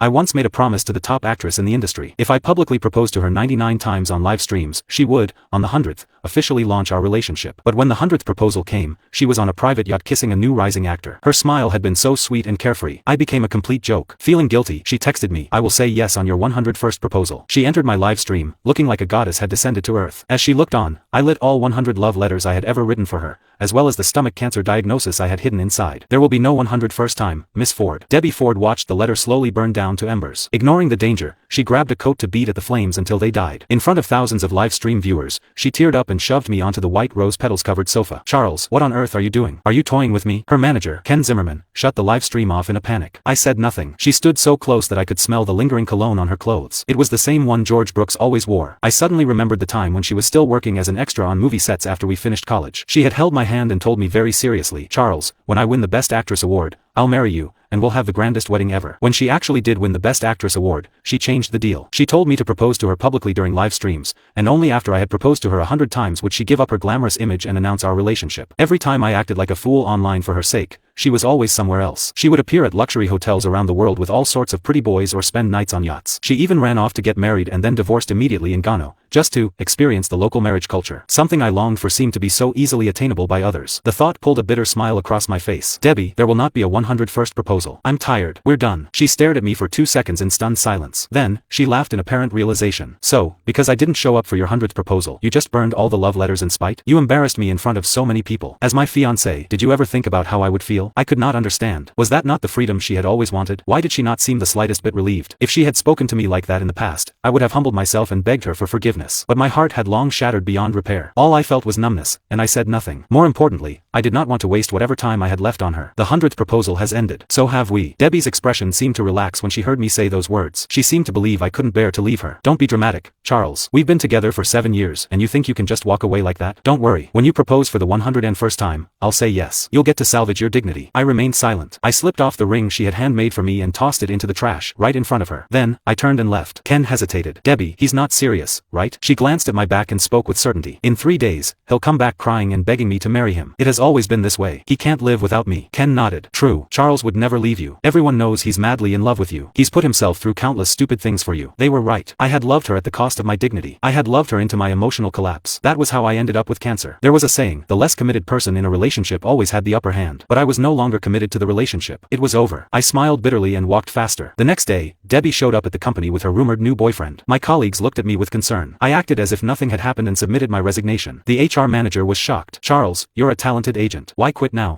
I once made a promise to the top actress in the industry. If I publicly proposed to her 99 times on live streams, she would, on the 100th, officially launch our relationship. But when the 100th proposal came, she was on a private yacht kissing a new rising actor. Her smile had been so sweet and carefree. I became a complete joke. Feeling guilty, she texted me, "I will say yes on your 101st proposal." She entered my live stream, looking like a goddess had descended to earth. As she looked on, I lit all 100 love letters I had ever written for her, as well as the stomach cancer diagnosis I had hidden inside. "There will be no 101st time, Miss Ford." Debbie Ford watched the letter slowly burn down to embers. Ignoring the danger, she grabbed a coat to beat at the flames until they died. In front of thousands of live stream viewers, she teared up and shoved me onto the white rose petals covered sofa. "Charles, what on earth are you doing? Are you toying with me?" Her manager, Ken Zimmerman, shut the live stream off in a panic. I said nothing. She stood so close that I could smell the lingering cologne on her clothes. It was the same one George Brooks always wore. I suddenly remembered the time when she was still working as an extra on movie sets after we finished college. She had held my hand and told me very seriously, "Charles, when I win the Best Actress award, I'll marry you, and we'll have the grandest wedding ever." When she actually did win the Best Actress award, she changed the deal. She told me to propose to her publicly during live streams, and only after I had proposed to her 100 times would she give up her glamorous image and announce our relationship. Every time I acted like a fool online for her sake, she was always somewhere else. She would appear at luxury hotels around the world with all sorts of pretty boys or spend nights on yachts. She even ran off to get married and then divorced immediately in Ghana, just to experience the local marriage culture. Something I longed for seemed to be so easily attainable by others. The thought pulled a bitter smile across my face. "Debbie, there will not be a 101st proposal. I'm tired. We're done." She stared at me for 2 seconds in stunned silence. Then, she laughed in apparent realization. "So, because I didn't show up for your 100th proposal, you just burned all the love letters in spite? You embarrassed me in front of so many people. As my fiancé, did you ever think about how I would feel?" I could not understand. Was that not the freedom she had always wanted? Why did she not seem the slightest bit relieved? If she had spoken to me like that in the past, I would have humbled myself and begged her for forgiveness. But my heart had long shattered beyond repair. All I felt was numbness, and I said nothing. More importantly, I did not want to waste whatever time I had left on her. The 100th proposal has ended. So have we. Debbie's expression seemed to relax when she heard me say those words. She seemed to believe I couldn't bear to leave her. "Don't be dramatic, Charles. We've been together for 7 years, and you think you can just walk away like that? Don't worry. When you propose for the 101st time, I'll say yes. You'll get to salvage your dignity." I remained silent. I slipped off the ring she had handmade for me and tossed it into the trash, right in front of her. Then, I turned and left. Ken hesitated. "Debbie, he's not serious, right?" She glanced at my back and spoke with certainty. "In 3 days, he'll come back crying and begging me to marry him. It has always been this way. He can't live without me." Ken nodded. "True. Charles would never leave you. Everyone knows he's madly in love with you. He's put himself through countless stupid things for you." They were right. I had loved her at the cost of my dignity. I had loved her into my emotional collapse. That was how I ended up with cancer. There was a saying, the less committed person in a relationship always had the upper hand. But I was no longer committed to the relationship. It was over. I smiled bitterly and walked faster. The next day, Debbie showed up at the company with her rumored new boyfriend. My colleagues looked at me with concern. I acted as if nothing had happened and submitted my resignation. The HR manager was shocked. "Charles, you're a talented agent. Why quit now?"